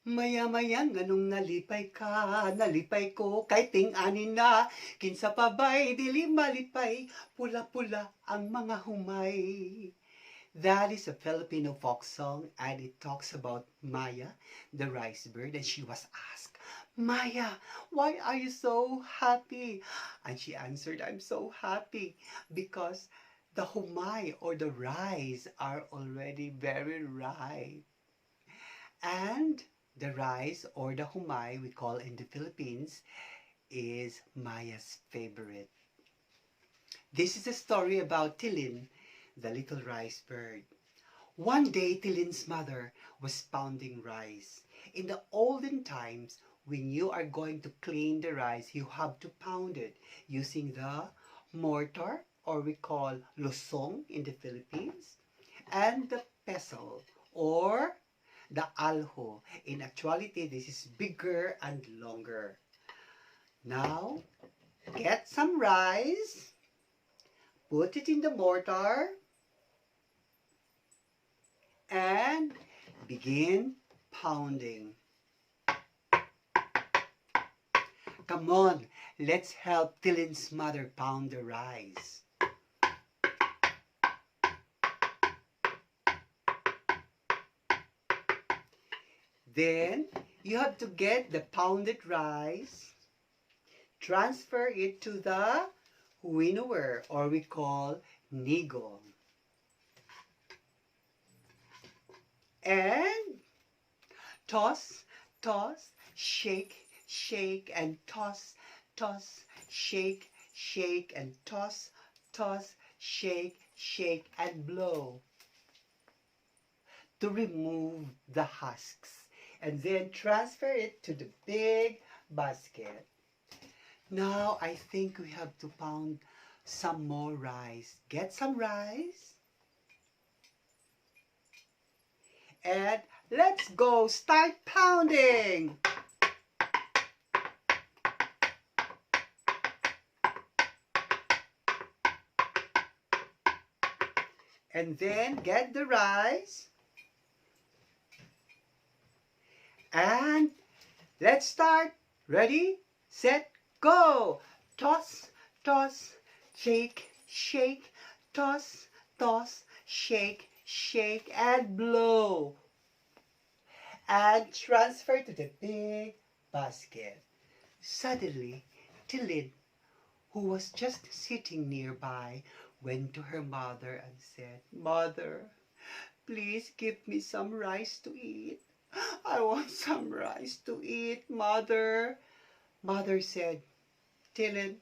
Maya-maya nganong nalipay ka, nalipay ko, kay ting-anin na, kinsa pa ba'y dili malipay, pula-pula ang mga humay. That is a Filipino folk song, and it talks about Maya, the rice bird, and she was asked, Maya, why are you so happy? And she answered, I'm so happy because the humay or the rice are already very ripe. And the rice or the humay we call in the Philippines is Maya's favorite. This is a story about Tilin, the little rice bird. One day, Tilin's mother was pounding rice. In the olden times, when you are going to clean the rice, you have to pound it using the mortar, or we call lusong in the Philippines, and the pestle, or the alho. In actuality, this is bigger and longer. Now, get some rice, put it in the mortar, and begin pounding. Come on, let's help Tilin's mother pound the rice. Then you have to get the pounded rice, transfer it to the winnower, or we call nigo. And toss, toss, shake, shake, and toss, toss, shake, shake, and toss, toss, shake, shake, and blow to remove the husks. And then transfer it to the big basket. Now I think we have to pound some more rice. Get some rice. And let's go start pounding. And then get the rice. And let's start. Ready, set, go. Toss, toss, shake, shake, toss, toss, shake, shake, and blow. And transfer to the big basket. Suddenly, Tilin, who was just sitting nearby, went to her mother and said, Mother, please give me some rice to eat. I want some rice to eat, Mother. Mother said, Tilin,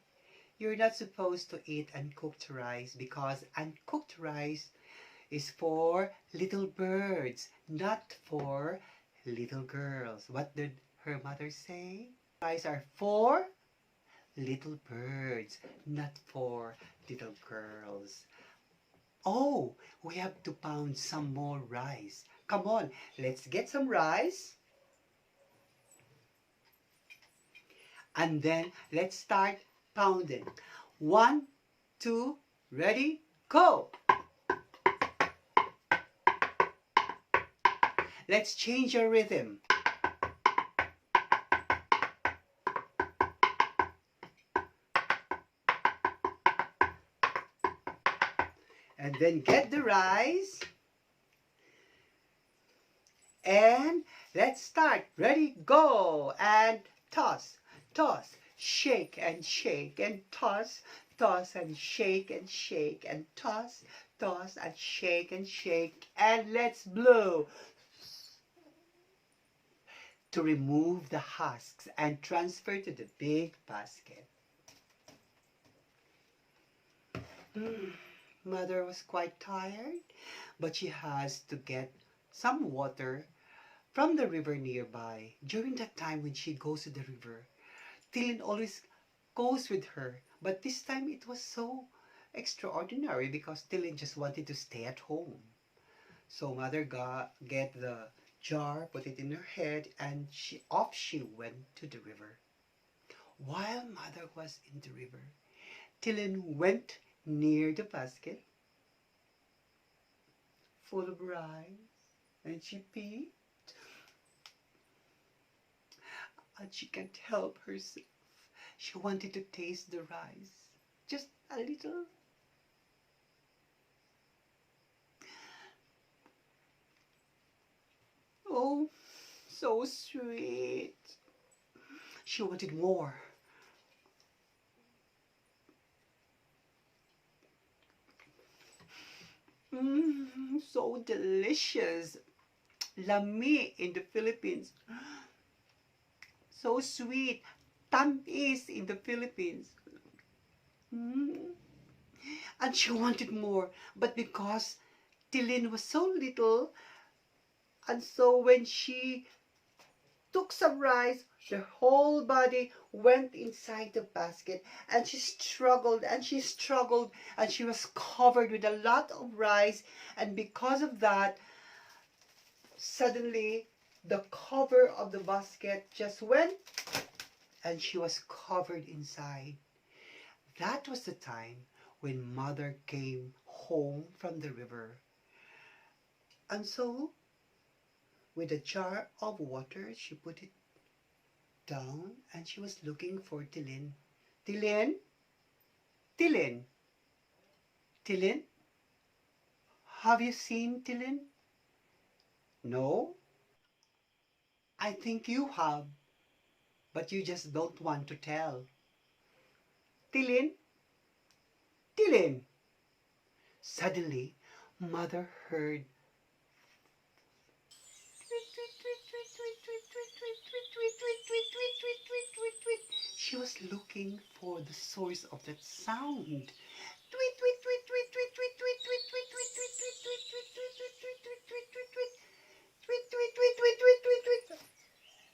you're not supposed to eat uncooked rice because uncooked rice is for little birds, not for little girls. What did her mother say? Rice are for little birds, not for little girls. Oh, we have to pound some more rice. Come on, let's get some rice. And then let's start pounding. 1, 2, ready, go. Let's change our rhythm. And then get the rice. And let's start. Ready, go. And toss, toss, shake and shake and toss, toss and shake and shake and toss, toss and shake and shake. And let's blow to remove the husks and transfer to the big basket. Mother was quite tired, but she has to get some water from the river nearby. During that time when she goes to the river, Tilin always goes with her. But this time it was so extraordinary because Tilin just wanted to stay at home. So mother get the jar, put it in her head, and off she went to the river. While mother was in the river, Tilin went near the basket full of rice, and she peed. and she can't help herself. She wanted to taste the rice, just a little. Oh, so sweet. She wanted more. So delicious. Lami in the Philippines. So sweet. Tamis in the Philippines. Mm. And she wanted more. But because Tilin was so little, and so when she took some rice, her whole body went inside the basket, and she struggled and she struggled, and she was covered with a lot of rice. And because of that, suddenly the cover of the basket just went, and she was covered inside. That was the time when mother came home from the river. And so, with a jar of water, she put it down, and she was looking for Tilin. Tilin? Tilin? Tilin? Have you seen Tilin? No? I think you have, but you just don't want to tell. Tilin? Tilin! Suddenly, mother heard she was looking for the source of that sound.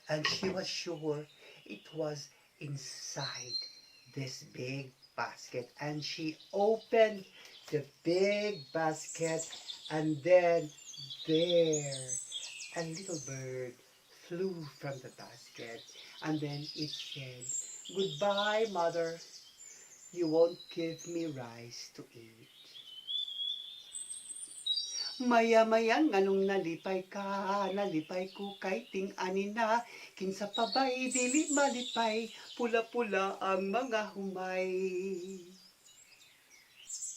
And she was sure it was inside this big basket. And she opened the big basket, and then there a little bird flew from the basket, and then it said, "Goodbye, mother. You won't give me rice to eat." Maya-maya nganong nalipay ka, nalipay ko kay ting-ani na, kinsa pabay dili malipay, pula-pula ang mga humay.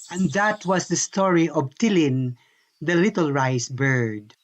And that was the story of Tilin, the little rice bird.